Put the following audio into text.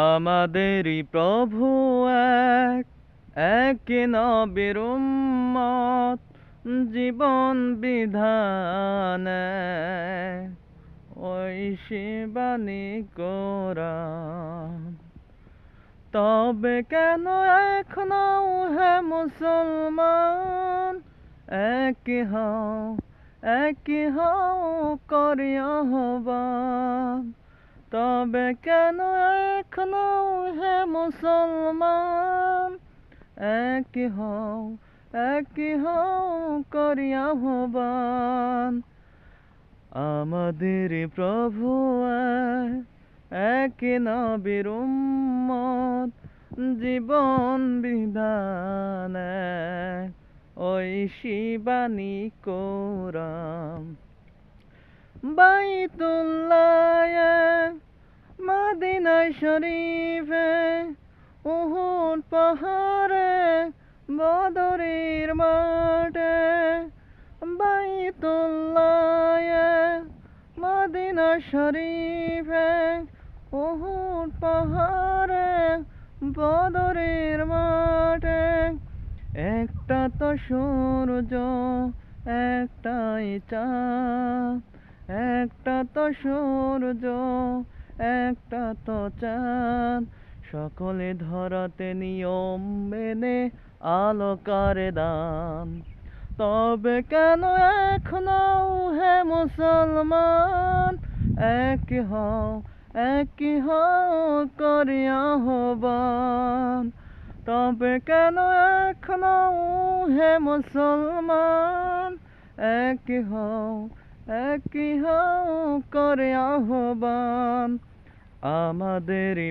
আমাদেরই প্রভু এক, এক নবীর উম্মত, জীবন বিধান এক, ওই শিবানী কোরআন। তবে কেন এখনো হে মুসলমান, একই হও করি আহ্বান। তবে কেন এখনো হে মুসলমান, একই হও করি আহ্বান। আমাদের প্রভু এক নবীর উম্মত, জীবন বিধান এক, ওই শিবানী কোরআন। বাইতুল্লাহ মদিনা শরীফে, উহুদ পাহাড়ে, বদরের মাঠে। বাইতুল্লাহ মদিনা শরীফে, উহুদ পাহাড়ে, বদরের মাঠে। একটা তো সূর্য, একটাই চাঁদ, একটা তো সূর্য, একটা তো চাঁদ। সকলে ধরাতে নিয়ম মেনে আলোকার দান। তবে কেন এখনো হে মুসলমান, একই হও করি আহ্বান। তবে কেন এখনো হে মুসলমান, একই হও করে আহ্বান। আমাদেরই